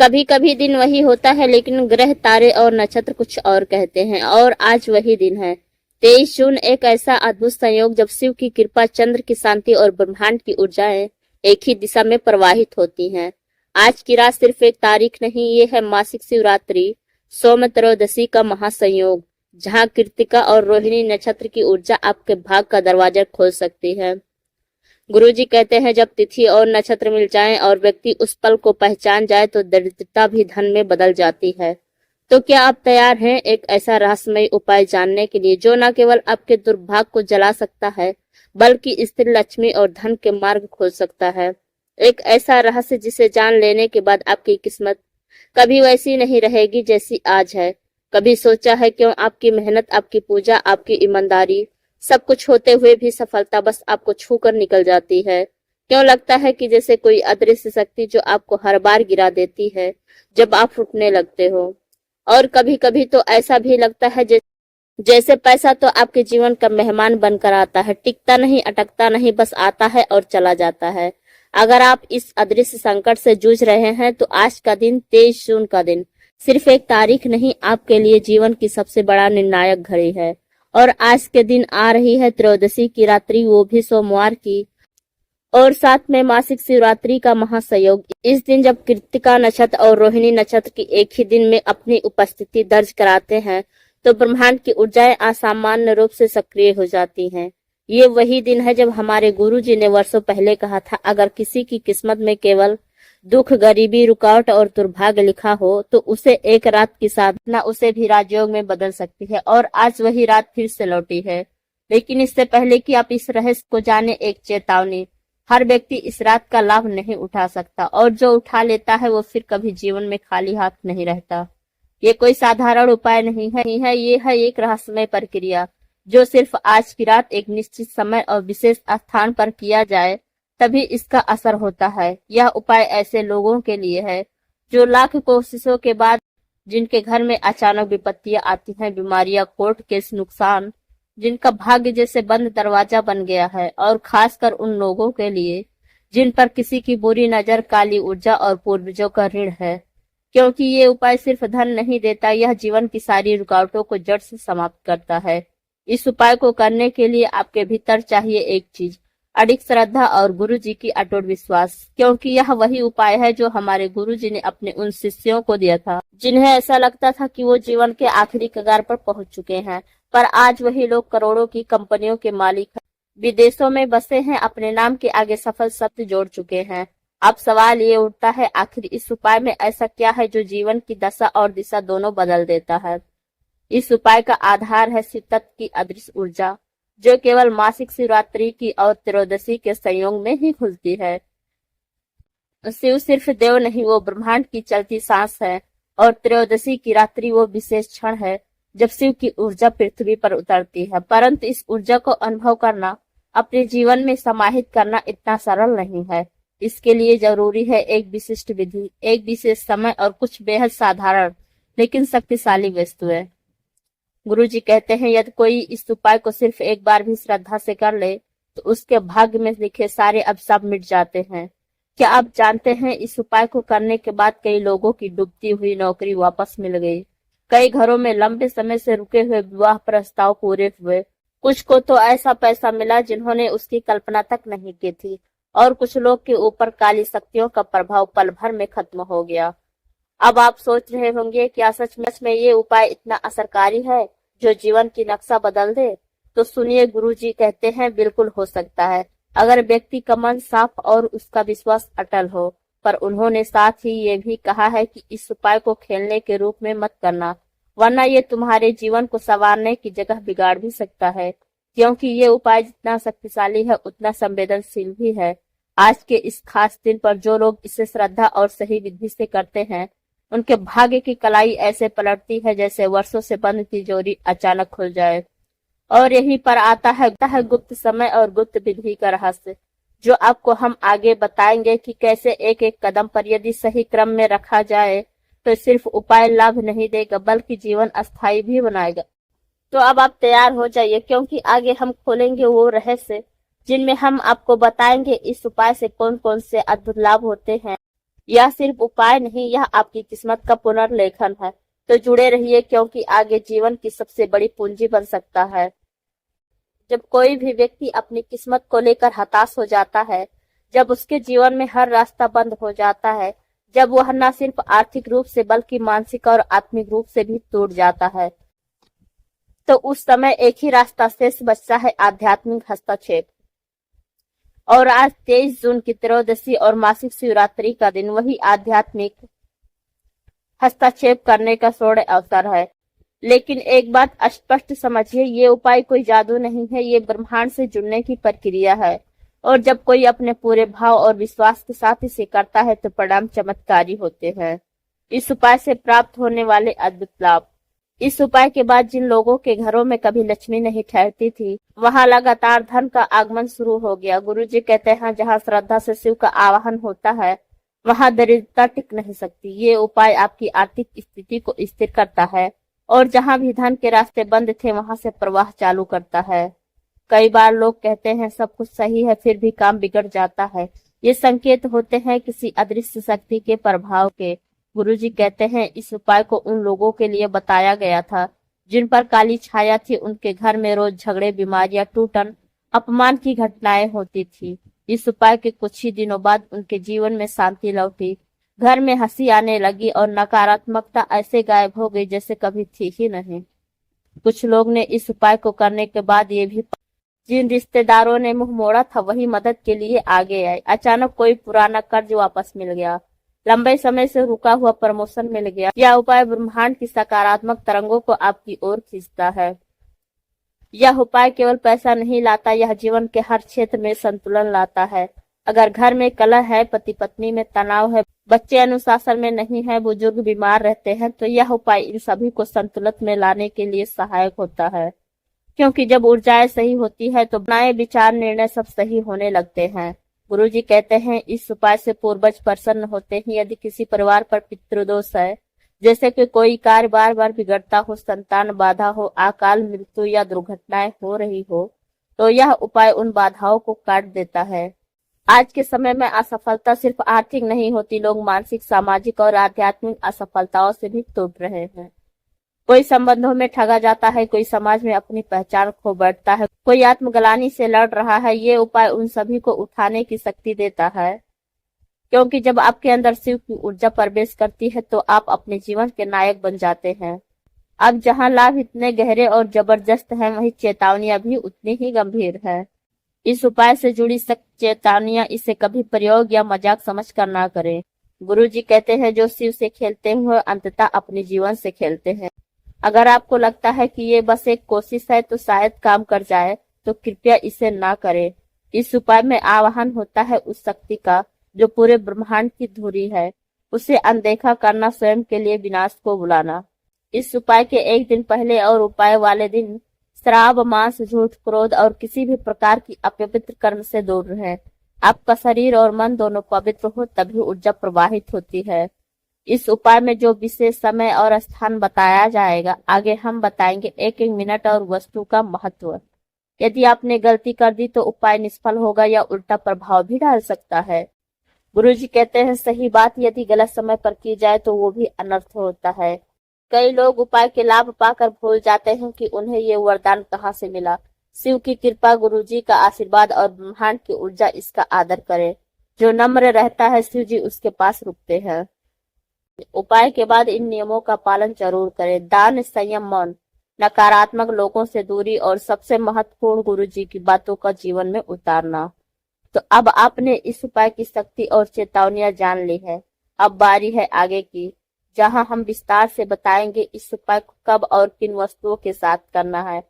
कभी कभी दिन वही होता है लेकिन ग्रह तारे और नक्षत्र कुछ और कहते हैं। और आज वही दिन है 23 जून, एक ऐसा अद्भुत संयोग जब शिव की कृपा, चंद्र की शांति और ब्रह्मांड की ऊर्जाएं एक ही दिशा में प्रवाहित होती हैं। आज की रात सिर्फ एक तारीख नहीं, ये है मासिक शिवरात्रि सोम त्रयोदशी का महासंयोग, जहां कृत्तिका और रोहिणी नक्षत्र की ऊर्जा आपके भाग का दरवाजा खोल सकती है। गुरुजी कहते हैं जब तिथि और नक्षत्र मिल जाएं और व्यक्ति उस पल को पहचान जाए तो दरिद्रता भी धन में बदल जाती है। तो क्या आप तैयार हैं एक ऐसा रहस्यमय उपाय जानने के लिए जो न केवल आपके दुर्भाग्य को जला सकता है बल्कि स्त्री लक्ष्मी और धन के मार्ग खोल सकता है। एक ऐसा रहस्य जिसे जान लेने के बाद आपकी किस्मत कभी वैसी नहीं रहेगी जैसी आज है। कभी सोचा है क्यों आपकी मेहनत, आपकी पूजा, आपकी ईमानदारी, सब कुछ होते हुए भी सफलता बस आपको छू कर निकल जाती है? क्यों लगता है कि जैसे कोई अदृश्य शक्ति जो आपको हर बार गिरा देती है जब आप उठने लगते हो? और कभी कभी तो ऐसा भी लगता है जैसे पैसा तो आपके जीवन का मेहमान बनकर आता है, टिकता नहीं, अटकता नहीं, बस आता है और चला जाता है। अगर आप इस अदृश्य संकट से जूझ रहे हैं तो आज का दिन 23 जून का दिन सिर्फ एक तारीख नहीं, आपके लिए जीवन की सबसे बड़ा निर्णायक घड़ी है। और आज के दिन आ रही है त्रयोदशी की रात्रि, वो भी सोमवार की, और साथ में मासिक शिवरात्रि का महासंयोग। इस दिन जब कृत्तिका नक्षत्र और रोहिणी नक्षत्र की एक ही दिन में अपनी उपस्थिति दर्ज कराते हैं तो ब्रह्मांड की ऊर्जाएं असामान्य रूप से सक्रिय हो जाती हैं। ये वही दिन है जब हमारे गुरुजी ने वर्षों पहले कहा था, अगर किसी की किस्मत में केवल दुख, गरीबी, रुकावट और दुर्भाग्य लिखा हो तो उसे एक रात की साधना उसे भी राजयोग में बदल सकती है। और आज वही रात फिर से लौटी है। लेकिन इससे पहले कि आप इस रहस्य को जाने, एक चेतावनी, हर व्यक्ति इस रात का लाभ नहीं उठा सकता और जो उठा लेता है वो फिर कभी जीवन में खाली हाथ नहीं रहता। ये कोई साधारण उपाय नहीं है, ये है एक रहस्यमय प्रक्रिया जो सिर्फ आज की रात एक निश्चित समय और विशेष स्थान पर किया जाए तभी इसका असर होता है। यह उपाय ऐसे लोगों के लिए है जो लाख कोशिशों के बाद, जिनके घर में अचानक विपत्तियां आती हैं, बीमारियां, कोर्ट केस, नुकसान, जिनका भाग्य जैसे बंद दरवाजा बन गया है। और खासकर उन लोगों के लिए जिन पर किसी की बुरी नजर, काली ऊर्जा और पूर्वजों का ऋण है, क्योंकि ये उपाय सिर्फ धन नहीं देता, यह जीवन की सारी रुकावटों को जड़ से समाप्त करता है। इस उपाय को करने के लिए आपके भीतर चाहिए एक चीज, अडिग श्रद्धा और गुरु जी की अटूट विश्वास, क्योंकि यह वही उपाय है जो हमारे गुरु जी ने अपने उन शिष्यों को दिया था जिन्हें ऐसा लगता था कि वो जीवन के आखिरी कगार पर पहुंच चुके हैं। पर आज वही लोग करोड़ों की कंपनियों के मालिक हैं, विदेशों में बसे हैं, अपने नाम के आगे सफल शब्द जोड़ चुके हैं। अब सवाल ये उठता है, आखिर इस उपाय में ऐसा क्या है जो जीवन की दशा और दिशा दोनों बदल देता है? इस उपाय का आधार है शिव तत्व की अदृश्य ऊर्जा, जो केवल मासिक शिवरात्रि की और त्रयोदशी के संयोग में ही खुलती है। शिव सिर्फ देव नहीं, वो ब्रह्मांड की चलती सांस है। और त्रयोदशी की रात्रि वो विशेष क्षण है जब शिव की ऊर्जा पृथ्वी पर उतरती है। परंतु इस ऊर्जा को अनुभव करना, अपने जीवन में समाहित करना इतना सरल नहीं है। इसके लिए जरूरी है एक विशिष्ट विधि, एक विशेष समय और कुछ बेहद साधारण लेकिन शक्तिशाली वस्तुएं। गुरु जी कहते हैं यदि कोई इस उपाय को सिर्फ एक बार भी श्रद्धा से कर ले तो उसके भाग्य में लिखे सारे अभिशाप मिट जाते हैं। क्या आप जानते हैं इस उपाय को करने के बाद कई लोगों की डूबती हुई नौकरी वापस मिल गई, कई घरों में लंबे समय से रुके हुए विवाह प्रस्ताव पूरे हुए, कुछ को तो ऐसा पैसा मिला जिन्होंने उसकी कल्पना तक नहीं की थी, और कुछ लोग के ऊपर काली शक्तियों का प्रभाव पल भर में खत्म हो गया। अब आप सोच रहे होंगे क्या सच में ये उपाय इतना असरकारी है जो जीवन की नक्शा बदल दे? तो सुनिए, गुरुजी कहते हैं बिल्कुल हो सकता है, अगर व्यक्ति का मन साफ और उसका विश्वास अटल हो। पर उन्होंने साथ ही ये भी कहा है कि इस उपाय को खेलने के रूप में मत करना, वरना ये तुम्हारे जीवन को संवारने की जगह बिगाड़ भी सकता है, क्योंकि ये उपाय जितना शक्तिशाली है उतना संवेदनशील भी है। आज के इस खास दिन पर जो लोग इसे श्रद्धा और सही विधि से करते हैं उनके भाग्य की कलाई ऐसे पलटती है जैसे वर्षों से बंद तिजोरी अचानक खुल जाए। और यहीं पर आता है गुप्त समय और गुप्त विधि का रहस्य, जो आपको हम आगे बताएंगे कि कैसे एक एक कदम पर यदि सही क्रम में रखा जाए तो सिर्फ उपाय लाभ नहीं देगा बल्कि जीवन अस्थायी भी बनाएगा। तो अब आप तैयार हो जाइए, क्योंकि आगे हम खोलेंगे वो रहस्य जिनमें हम आपको बताएंगे इस उपाय से कौन कौन से अद्भुत लाभ होते हैं। यह सिर्फ उपाय नहीं, यह आपकी किस्मत का पुनर्लेखन है। तो जुड़े रहिए, क्योंकि आगे जीवन की सबसे बड़ी पूंजी बन सकता है। जब कोई भी व्यक्ति अपनी किस्मत को लेकर हताश हो जाता है, जब उसके जीवन में हर रास्ता बंद हो जाता है, जब वह न सिर्फ आर्थिक रूप से बल्कि मानसिक और आत्मिक रूप से भी टूट जाता है, तो उस समय एक ही रास्ता शेष बचता है, आध्यात्मिक हस्तक्षेप। और आज 23 जून की त्रयोदशी और मासिक शिवरात्रि का दिन वही आध्यात्मिक हस्तक्षेप करने का स्वर्ण अवसर है। लेकिन एक बात स्पष्ट समझिए, ये उपाय कोई जादू नहीं है, ये ब्रह्मांड से जुड़ने की प्रक्रिया है। और जब कोई अपने पूरे भाव और विश्वास के साथ इसे करता है तो परिणाम चमत्कारी होते हैं। इस उपाय से प्राप्त होने वाले अद्भुत लाभ। इस उपाय के बाद जिन लोगों के घरों में कभी लक्ष्मी नहीं ठहरती थी, वहां लगातार धन का आगमन शुरू हो गया। गुरुजी कहते हैं, जहां श्रद्धा से शिव का आवाहन होता है, वहां दरिद्रता टिक नहीं सकती। ये उपाय आपकी आर्थिक स्थिति को स्थिर करता है और जहां भी धन के रास्ते बंद थे, वहां से प्रवाह चालू करता है। कई बार लोग कहते हैं सब कुछ सही है, फिर भी काम बिगड़ जाता है। ये संकेत होते हैं किसी अदृश्य शक्ति के प्रभाव के। गुरुजी कहते हैं, इस उपाय को उन लोगों के लिए बताया गया था जिन पर काली छाया थी। उनके घर में रोज झगड़े, बीमारियां, टूटन, अपमान की घटनाएं होती थी। इस उपाय के कुछ ही दिनों बाद उनके जीवन में शांति लौटी, घर में हंसी आने लगी और नकारात्मकता ऐसे गायब हो गई जैसे कभी थी ही नहीं। कुछ लोग ने इस उपाय को करने के बाद ये भी, जिन रिश्तेदारों ने मुंह मोड़ा था वही मदद के लिए आगे आए। अचानक कोई पुराना कर्ज वापस मिल गया, लंबे समय से रुका हुआ प्रमोशन मिल गया। यह उपाय ब्रह्मांड की सकारात्मक तरंगों को आपकी ओर खींचता है। यह उपाय केवल पैसा नहीं लाता, यह जीवन के हर क्षेत्र में संतुलन लाता है। अगर घर में कलह है, पति पत्नी में तनाव है, बच्चे अनुशासन में नहीं है, बुजुर्ग बीमार रहते हैं, तो यह उपाय इन सभी को संतुलन में लाने के लिए सहायक होता है। क्योंकि जब ऊर्जाएं सही होती है तो बनाए विचार, निर्णय सब सही होने लगते हैं। गुरुजी कहते हैं, इस उपाय से पूर्वज प्रसन्न होते हैं। यदि किसी परिवार पर पितृदोष है, जैसे कि कोई कार्य बार बार बिगड़ता हो, संतान बाधा हो, अकाल मृत्यु या दुर्घटनाएं हो रही हो, तो यह उपाय उन बाधाओं को काट देता है। आज के समय में असफलता सिर्फ आर्थिक नहीं होती, लोग मानसिक, सामाजिक और आध्यात्मिक असफलताओं से भी टूट रहे हैं। कोई संबंधों में ठगा जाता है, कोई समाज में अपनी पहचान खो बैठता है, कोई आत्मग्लानि से लड़ रहा है। ये उपाय उन सभी को उठाने की शक्ति देता है, क्योंकि जब आपके अंदर शिव की ऊर्जा प्रवेश करती है तो आप अपने जीवन के नायक बन जाते हैं। अब जहां लाभ इतने गहरे और जबरदस्त हैं, वहीं चेतावनियां भी उतनी ही गंभीर है। इस उपाय से जुड़ी सख्त चेतावनियां, इसे कभी प्रयोग या मजाक समझकर ना करें। गुरुजी कहते हैं, जो शिव से खेलते हुए अंततः अपने जीवन से खेलते हैं। अगर आपको लगता है कि ये बस एक कोशिश है तो शायद काम कर जाए, तो कृपया इसे ना करें। इस उपाय में आवाहन होता है उस शक्ति का जो पूरे ब्रह्मांड की धुरी है। उसे अनदेखा करना, स्वयं के लिए विनाश को बुलाना। इस उपाय के एक दिन पहले और उपाय वाले दिन शराब, मांस, झूठ, क्रोध और किसी भी प्रकार की अपवित्र कर्म से दूर रहें। आपका शरीर और मन दोनों पवित्र हो, तभी ऊर्जा प्रवाहित होती है। इस उपाय में जो विशेष समय और स्थान बताया जाएगा, आगे हम बताएंगे। एक एक मिनट और वस्तु का महत्व। यदि आपने गलती कर दी तो उपाय निष्फल होगा या उल्टा प्रभाव भी डाल सकता है। गुरुजी कहते हैं, सही बात यदि गलत समय पर की जाए तो वो भी अनर्थ होता है। कई लोग उपाय के लाभ पाकर भूल जाते हैं कि उन्हें ये वरदान कहाँ से मिला। शिव की कृपा, गुरुजी का आशीर्वाद और ब्रह्मांड की ऊर्जा, इसका आदर करें। जो नम्र रहता है, शिव जी उसके पास रुकते हैं। उपाय के बाद इन नियमों का पालन जरूर करें। दान, संयम, मौन, नकारात्मक लोगों से दूरी और सबसे महत्वपूर्ण गुरुजी की बातों का जीवन में उतारना। तो अब आपने इस उपाय की शक्ति और चेतावनियां जान ली है। अब बारी है आगे की, जहां हम विस्तार से बताएंगे इस उपाय को कब और किन वस्तुओं के साथ करना है।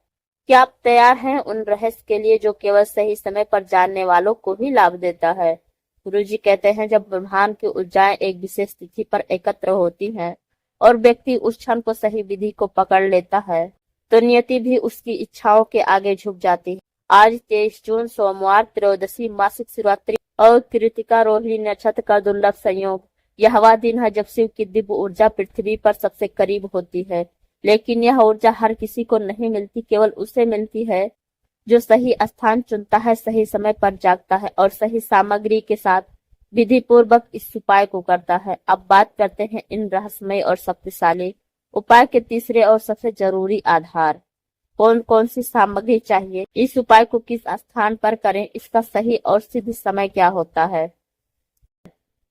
क्या आप तैयार हैं उन रहस्य के लिए जो केवल सही समय पर जानने वालों को ही लाभ देता है? गुरुजी कहते हैं, जब ब्रह्मांड की ऊर्जाएं एक विशेष तिथि पर एकत्र होती हैं और व्यक्ति उस क्षण को सही विधि को पकड़ लेता है, तो नियति भी उसकी इच्छाओं के आगे झुक जाती है। आज 23 जून सोमवार, त्रयोदशी, मासिक शिवरात्रि और कृतिका रोहिणी नक्षत्र का दुर्लभ संयोग। यह वह दिन है जब शिव की दिव्य ऊर्जा पृथ्वी पर सबसे करीब होती है। लेकिन यह ऊर्जा हर किसी को नहीं मिलती, केवल उसे मिलती है जो सही स्थान चुनता है, सही समय पर जागता है और सही सामग्री के साथ विधि पूर्वक इस उपाय को करता है। अब बात करते हैं इन रहस्यमय और शक्तिशाली उपाय के तीसरे और सबसे जरूरी आधार। कौन कौन सी सामग्री चाहिए, इस उपाय को किस स्थान पर करें, इसका सही और सिद्ध समय क्या होता है।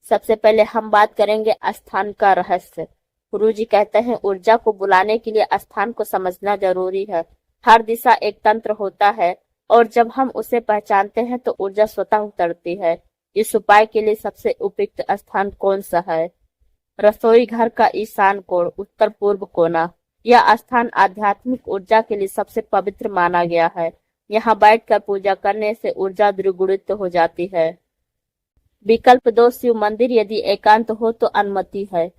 सबसे पहले हम बात करेंगे स्थान का रहस्य। गुरु जी कहते हैं ऊर्जा को बुलाने के लिए स्थान को समझना जरूरी है। हर दिशा एक तंत्र होता है और जब हम उसे पहचानते हैं तो ऊर्जा स्वतः उतरती है। इस उपाय के लिए सबसे उपयुक्त स्थान कौन सा है? रसोई घर का ईशान कोण, उत्तर पूर्व कोना। यह स्थान आध्यात्मिक ऊर्जा के लिए सबसे पवित्र माना गया है। यहाँ बैठकर पूजा करने से ऊर्जा द्विगुणित हो जाती है। विकल्प 2, शिव मंदिर। यदि एकांत हो तो अनुमति है।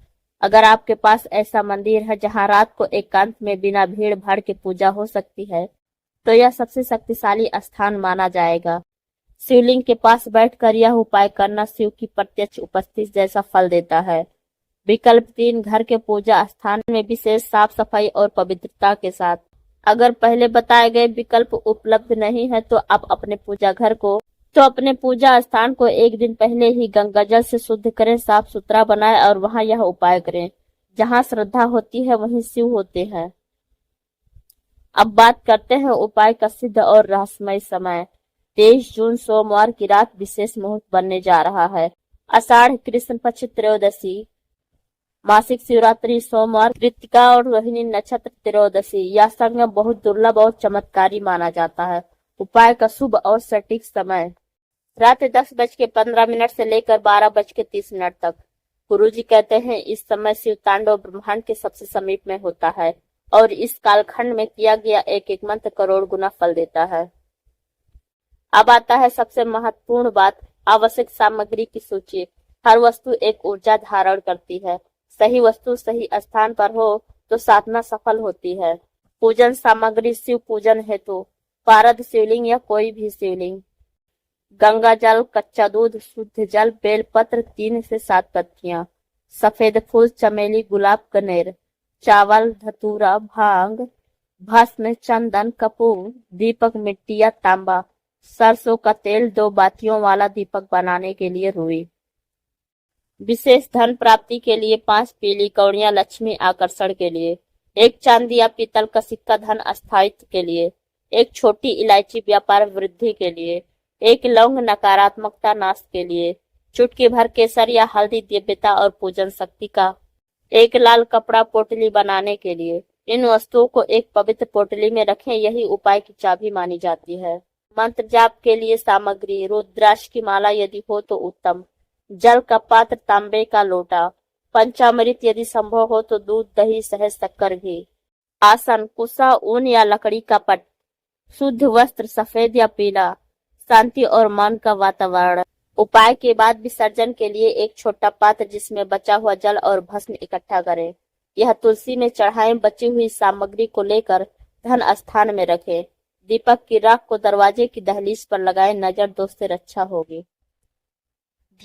अगर आपके पास ऐसा मंदिर है जहाँ रात को एकांत में बिना भीड़ भाड़ के पूजा हो सकती है तो यह सबसे शक्तिशाली स्थान माना जाएगा। शिवलिंग के पास बैठकर यह उपाय करना शिव की प्रत्यक्ष उपस्थिति जैसा फल देता है। विकल्प 3, घर के पूजा स्थान में विशेष साफ सफाई और पवित्रता के साथ। अगर पहले बताए गए विकल्प उपलब्ध नहीं है तो आप अपने पूजा स्थान को एक दिन पहले ही गंगा जल से शुद्ध करें, साफ सुथरा बनाएं और वहां यह उपाय करें। जहां श्रद्धा होती है वहीं शिव होते हैं। अब बात करते हैं उपाय का सिद्ध और रहस्यमय समय। 23 जून सोमवार की रात विशेष मुहूर्त बनने जा रहा है। आषाढ़ कृष्ण पक्ष त्रयोदशी, मासिक शिवरात्रि सोमवार, कृतिका और रोहिणी नक्षत्र त्रयोदशी। यह संगम बहुत दुर्लभ और चमत्कारी माना जाता है। उपाय का शुभ और सटीक समय रात 10:15 से लेकर 12:30 तक। गुरुजी कहते हैं इस समय शिव तांडव ब्रह्मांड के सबसे समीप में होता है और इस कालखंड में किया गया एक एक मंत्र करोड़ गुना फल देता है। अब आता है सबसे महत्वपूर्ण बात, आवश्यक सामग्री की सूची। हर वस्तु एक ऊर्जा धारण करती है। सही वस्तु सही स्थान पर हो तो साधना सफल होती है। पूजन सामग्री शिव पूजन हेतु पारद शिवलिंग या कोई भी शिवलिंग, गंगा जल, कच्चा दूध, शुद्ध जल, बेलपत्र 3 से 7 पत्तियां, सफेद फूल, चमेली, गुलाब, कनेर, चावल, धतूरा, भांग, भस्म, चंदन, कपूर, दीपक मिट्टी या तांबा, सरसों का तेल, 2 बातियों वाला दीपक बनाने के लिए रुई। विशेष धन प्राप्ति के लिए 5 पीली कौड़ियां लक्ष्मी आकर्षण के लिए, 1 चांदी या पीतल का सिक्का धन स्थायित्व के लिए, 1 छोटी इलायची व्यापार वृद्धि के लिए, 1 लौंग नकारात्मकता नाश के लिए, चुटकी भर केसर या हल्दी दिव्यता और पूजन शक्ति का, 1 लाल कपड़ा पोटली बनाने के लिए। इन वस्तुओं को एक पवित्र पोटली में रखें, यही उपाय की चाबी मानी जाती है। मंत्र जाप के लिए सामग्री, रुद्राक्ष की माला यदि हो तो उत्तम, जल का पात्र, तांबे का लोटा, पंचामृत यदि संभव हो तो दूध, दही, शहद, शक्कर, घी, आसन, कुशा, ऊन या लकड़ी का पट, शुद्ध वस्त्र सफेद या पीला, शांति और मन का वातावरण। उपाय के बाद विसर्जन के लिए एक छोटा पात्र जिसमें बचा हुआ जल और भस्म इकट्ठा करें। यह तुलसी में चढ़ाएं। बची हुई सामग्री को लेकर धन स्थान में रखें। दीपक की राख को दरवाजे की दहलीज पर लगाएं, नजर दोष से रक्षा होगी।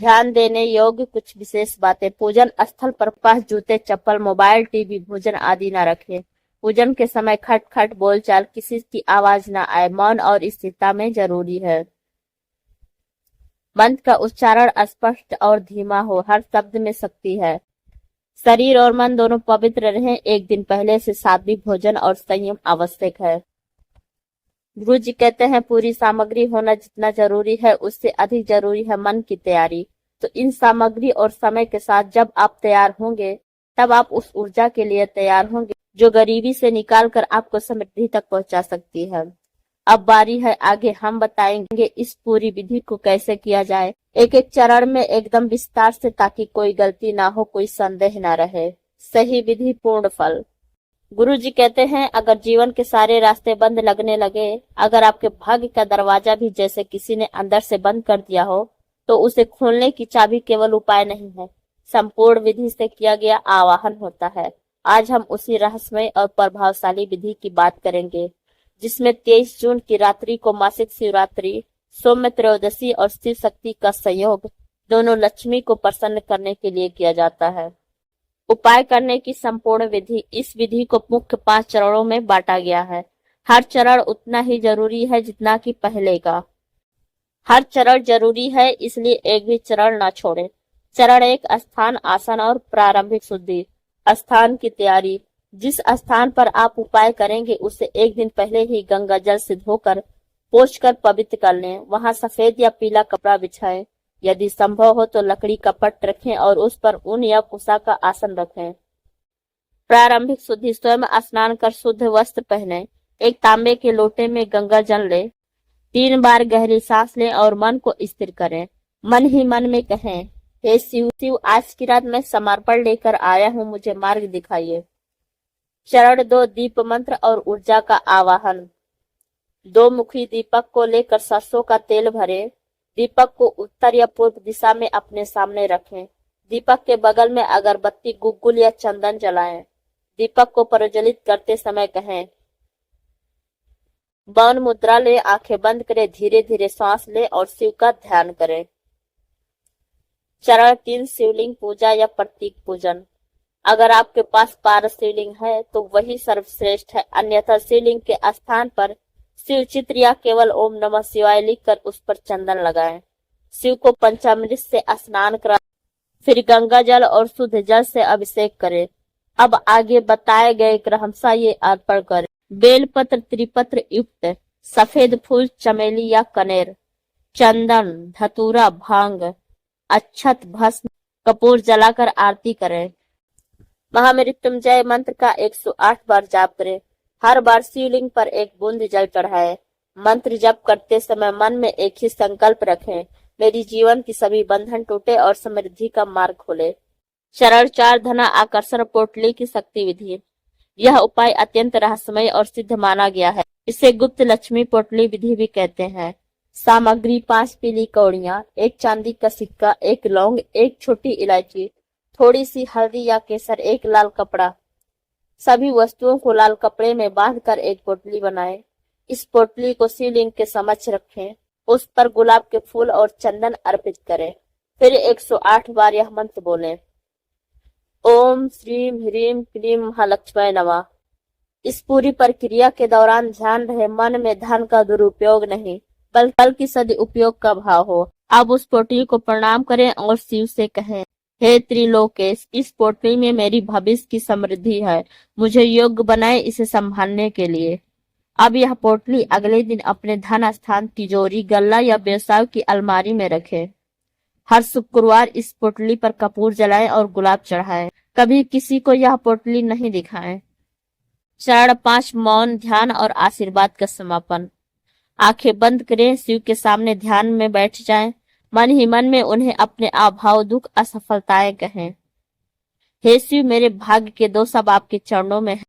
ध्यान देने योग्य कुछ विशेष बातें। पूजन स्थल पर पास जूते, चप्पल, मोबाइल, टीवी, भोजन आदि न रखें। पूजन के समय खट खट बोलचाल, किसी की आवाज न आए। मौन और स्थिरता में जरूरी है। मंत्र का उच्चारण स्पष्ट और धीमा हो, हर शब्द में शक्ति है। शरीर और मन दोनों पवित्र रहें। एक दिन पहले से सात्विक भोजन और संयम आवश्यक है। गुरु जी कहते हैं पूरी सामग्री होना जितना जरूरी है उससे अधिक जरूरी है मन की तैयारी। तो इन सामग्री और समय के साथ जब आप तैयार होंगे तब आप उस ऊर्जा के लिए तैयार होंगे जो गरीबी से निकाल कर आपको समृद्धि तक पहुंचा सकती है। अब बारी है आगे हम बताएंगे इस पूरी विधि को कैसे किया जाए, एक एक चरण में एकदम विस्तार से, ताकि कोई गलती ना हो, कोई संदेह ना रहे। सही विधि पूर्ण फल। गुरु जी कहते हैं अगर जीवन के सारे रास्ते बंद लगने लगे, अगर आपके भाग्य का दरवाजा भी जैसे किसी ने अंदर से बंद कर दिया हो, तो उसे खोलने की चाबी केवल उपाय नहीं है, संपूर्ण विधि से किया गया आवाहन होता है। आज हम उसी रहस्यमय और प्रभावशाली विधि की बात करेंगे जिसमें 23 जून की रात्रि को मासिक शिवरात्रि, सौम्य त्रयोदशी और शिव शक्ति का संयोग दोनों लक्ष्मी को प्रसन्न करने के लिए किया जाता है। उपाय करने की संपूर्ण विधि। इस विधि को मुख्य 5 चरणों में बांटा गया है। हर चरण उतना ही जरूरी है जितना कि पहले का। हर चरण जरूरी है, इसलिए एक भी चरण ना छोड़ें। चरण 1, स्थान, आसन और प्रारंभिक शुद्धि। स्थान की तैयारी। जिस स्थान पर आप उपाय करेंगे उसे एक दिन पहले ही गंगा जल से धोकर पोंछ कर पवित्र कर लें। वहां सफेद या पीला कपड़ा बिछाएं। यदि संभव हो तो लकड़ी का पट रखें और उस पर ऊन या कुसा का आसन रखें। प्रारंभिक शुद्धि। स्वयं स्नान कर शुद्ध वस्त्र पहने। एक तांबे के लोटे में गंगा जल लें। 3 बार गहरी सांस लें और मन को स्थिर करें। मन ही मन में कहें, हे शिव शिव, आज की रात मैं समर्पण लेकर आया हूँ, मुझे मार्ग दिखाइए। चरण 2, दीप मंत्र और ऊर्जा का आवाहन। 2 मुखी दीपक को लेकर सरसों का तेल भरें। दीपक को उत्तर या पूर्व दिशा में अपने सामने रखें। दीपक के बगल में अगरबत्ती, गुग्गुल या चंदन जलाएं। दीपक को प्रज्वलित करते समय कहें, मौन मुद्रा ले, आंखें बंद करें, धीरे धीरे सांस लें और शिव का ध्यान करें। चरण 3, शिवलिंग पूजा या प्रतीक पूजन। अगर आपके पास पारस शिवलिंग है तो वही सर्वश्रेष्ठ है, अन्यथा शिवलिंग के स्थान पर शिव चित्र या केवल ओम नमः शिवाय लिखकर उस पर चंदन लगाएं। शिव को पंचामृत से स्नान करा, फिर गंगा जल और शुद्ध जल से अभिषेक करें। अब आगे बताए गए क्रमशः ये अर्पण करें। बेलपत्र, त्रिपत्र युक्त सफेद फूल, चमेली या कनेर, चंदन, धतूरा, भांग, अक्षत, भस्म, कपूर जलाकर आरती करें। महामृत्युंजय मंत्र का 108 बार जाप करें। हर बार शिवलिंग पर एक बूंद जल चढ़ाएं। मंत्र जप करते समय मन में एक ही संकल्प रखें, मेरी जीवन की सभी बंधन टूटे और समृद्धि का मार्ग खोले। चरण 4, धना आकर्षण पोटली की शक्ति विधि। यह उपाय अत्यंत रहस्यमय और सिद्ध माना गया है। इसे गुप्त लक्ष्मी पोटली विधि भी कहते हैं। सामग्री: 5 पीली कौड़ियां, 1 चांदी का सिक्का, 1 लौंग, 1 छोटी इलायची, थोड़ी सी हल्दी या केसर, 1 लाल कपड़ा। सभी वस्तुओं को लाल कपड़े में बांधकर एक पोटली बनाएं। इस पोटली को शिवलिंग के समक्ष रखें। उस पर गुलाब के फूल और चंदन अर्पित करें। फिर 108 बार यह मंत्र बोलें, ओम श्रीम ह्रीम क्लीम महालक्ष्मी नमः। इस पूरी प्रक्रिया के दौरान ध्यान रहे मन में धन का दुरुपयोग नहीं बल्कि सदुपयोग का भाव हो। अब उस पोटली को प्रणाम करें और शिव से कहें, हे त्रिलोकेश, इस पोटली में मेरी भविष्य की समृद्धि है, मुझे योग्य बनाए इसे संभालने के लिए। अब यह पोटली अगले दिन अपने धन स्थान, तिजोरी, गल्ला या व्यवसाय की अलमारी में रखें। हर शुक्रवार इस पोटली पर कपूर जलाएं और गुलाब चढ़ाएं। कभी किसी को यह पोटली नहीं दिखाएं। चरण 5, मौन, ध्यान और आशीर्वाद का समापन। आंखें बंद करें, शिव के सामने ध्यान में बैठ जाएं। मन ही मन में उन्हें अपने अभाव, दुख, असफलताएं कहें। हे शिव, मेरे भाग्य के 2 सब आपके चरणों में हैं।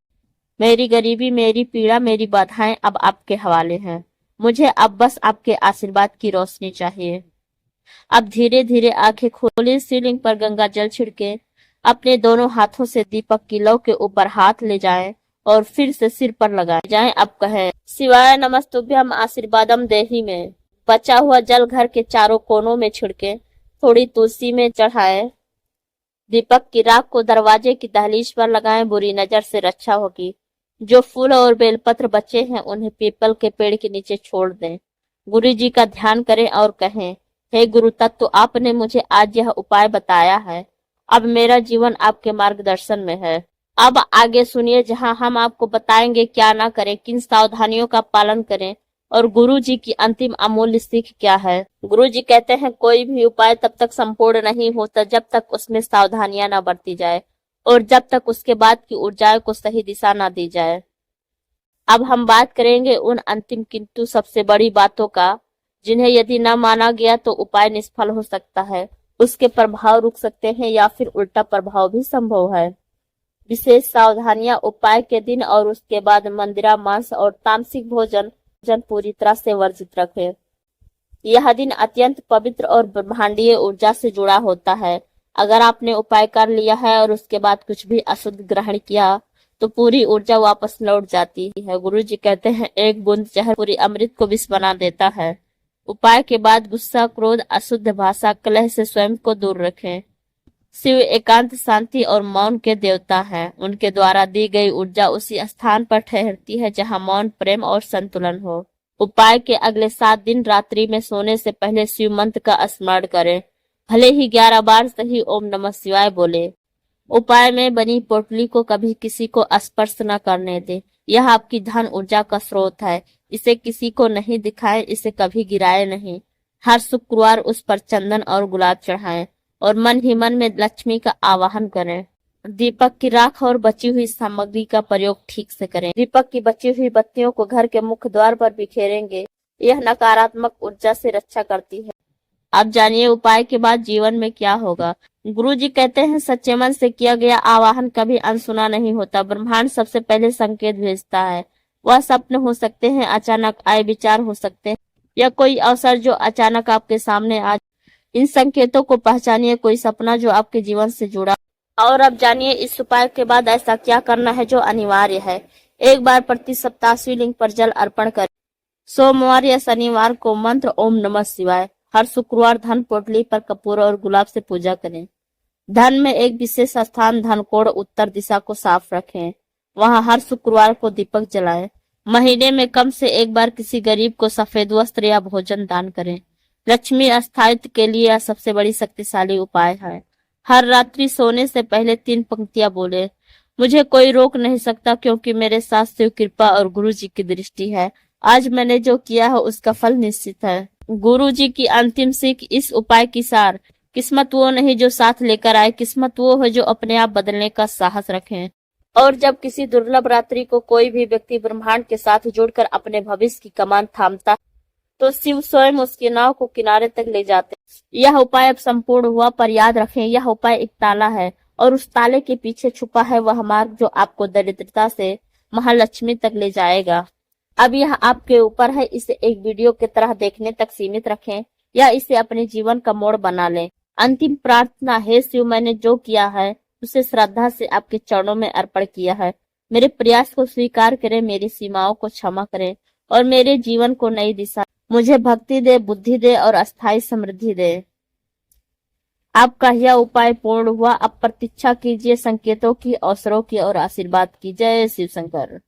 मेरी गरीबी, मेरी पीड़ा, मेरी बाधाएं अब आपके हवाले हैं। मुझे अब बस आपके आशीर्वाद की रोशनी चाहिए। अब धीरे धीरे आंखें खोले, शिवलिंग पर गंगा जल छिड़के, अपने दोनों हाथों से दीपक की लौ के ऊपर हाथ ले जाएं और फिर से सिर पर लगाए जाएं। अब कहें, शिवाय नमस्तुभ्यम आशीर्वादम देहि में। बचा हुआ जल घर के चारों कोनों में छिड़के, थोड़ी तुलसी में चढ़ाएं। दीपक की राख को दरवाजे की दहलीज पर लगाएं, बुरी नजर से रक्षा होगी। जो फूल और बेलपत्र बचे हैं उन्हें पीपल के पेड़ के नीचे छोड़ दें। गुरु जी का ध्यान करें और कहें, हे गुरु तत्व, आपने मुझे आज यह उपाय बताया है, अब मेरा जीवन आपके मार्गदर्शन में है। अब आगे सुनिए, जहां हम आपको बताएंगे क्या ना करें, किन सावधानियों का पालन करें और गुरु जी की अंतिम अमूल्य सीख क्या है। गुरु जी कहते हैं, कोई भी उपाय तब तक संपूर्ण नहीं होता जब तक उसमें सावधानियां न बरती जाए और जब तक उसके बाद की ऊर्जाओं को सही दिशा न दी जाए। अब हम बात करेंगे उन अंतिम किंतु सबसे बड़ी बातों का, जिन्हें यदि न माना गया तो उपाय निष्फल हो सकता है, उसके प्रभाव रुक सकते हैं या फिर उल्टा प्रभाव भी संभव है। विशेष सावधानियां: उपाय के दिन और उसके बाद मंदिरा, मांस और तामसिक भोजन पूरी तरह से वर्जित रखें। यह दिन अत्यंत पवित्र और ब्रह्मांडीय ऊर्जा से जुड़ा होता है। अगर आपने उपाय कर लिया है और उसके बाद कुछ भी अशुद्ध ग्रहण किया तो पूरी ऊर्जा वापस लौट जाती है। गुरु जी कहते हैं, एक बूंद जहर पूरी अमृत को विष बना देता है। उपाय के बाद गुस्सा, क्रोध, अशुद्ध भाषा, कलह से स्वयं को दूर रखें। शिव एकांत, शांति और मौन के देवता हैं। उनके द्वारा दी गई ऊर्जा उसी स्थान पर ठहरती है जहां मौन, प्रेम और संतुलन हो। उपाय के अगले 7 दिन रात्रि में सोने से पहले शिव मंत्र का स्मरण करें। भले ही 11 बार सही ओम नमः शिवाय बोले। उपाय में बनी पोटली को कभी किसी को स्पर्श न करने दें। यह आपकी धन ऊर्जा का स्रोत है। इसे किसी को नहीं दिखाएं, इसे कभी गिराए नहीं। हर शुक्रवार उस पर चंदन और गुलाब चढ़ाएं और मन ही मन में लक्ष्मी का आवाहन करें। दीपक की राख और बची हुई सामग्री का प्रयोग ठीक से करें। दीपक की बची हुई बत्तियों को घर के मुख्य द्वार पर बिखेरेंगे। यह नकारात्मक ऊर्जा से रक्षा करती है। अब जानिए उपाय के बाद जीवन में क्या होगा। गुरुजी कहते हैं सच्चे मन से किया गया आवाहन कभी अनसुना नहीं होता। ब्रह्मांड सबसे पहले संकेत भेजता है। वह स्वप्न हो सकते हैं, अचानक आए विचार हो सकते हैं, या कोई अवसर जो अचानक आपके सामने आ। इन संकेतों को पहचानिए। कोई सपना जो आपके जीवन से जुड़ा। और अब जानिए इस उपाय के बाद ऐसा क्या करना है जो अनिवार्य है। एक बार प्रति सप्ताह शिवलिंग पर जल अर्पण करें। सोमवार या शनिवार को मंत्र ओम नमः शिवाय। हर शुक्रवार धन पोटली पर कपूर और गुलाब से पूजा करें। धन में एक विशेष स्थान धन कोण उत्तर दिशा को साफ रखें। वहां हर शुक्रवार को दीपक जलाएं। महीने में कम से एक बार किसी गरीब को सफेद वस्त्र या भोजन दान करें। लक्ष्मी स्थायित्व के लिए यह सबसे बड़ी शक्तिशाली उपाय है। हर रात्रि सोने से पहले 3 पंक्तियां बोले। मुझे कोई रोक नहीं सकता क्योंकि मेरे साथ शिव कृपा और गुरु जी की दृष्टि है। आज मैंने जो किया है उसका फल निश्चित है। गुरु जी की अंतिम सीख इस उपाय की सार। किस्मत वो नहीं जो साथ लेकर आए, किस्मत वो है जो अपने आप बदलने का साहस रखें। और जब किसी दुर्लभ रात्रि को कोई भी व्यक्ति ब्रह्मांड के साथ जुड़कर अपने भविष्य की कमान थामता तो शिव स्वयं उसकी नाव को किनारे तक ले जाते। यह उपाय अब संपूर्ण हुआ, पर याद रखें यह उपाय एक ताला है और उस ताले के पीछे छुपा है वह मार्ग जो आपको दरिद्रता से महालक्ष्मी तक ले जाएगा। अब यह आपके ऊपर है। इसे एक वीडियो की तरह देखने तक सीमित रखें या इसे अपने जीवन का मोड़ बना लें। अंतिम प्रार्थना, हे शिव, मैंने जो किया है उसे श्रद्धा से आपके चरणों में अर्पण किया है। मेरे प्रयास को स्वीकार करें, मेरी सीमाओं को क्षमा करें और मेरे जीवन को नई दिशा। मुझे भक्ति दे, बुद्धि दे और अस्थायी समृद्धि दे। आपका यह उपाय पूर्ण हुआ। अब प्रतीक्षा कीजिए संकेतों की, अवसरों की और आशीर्वाद की। जय शिव शंकर।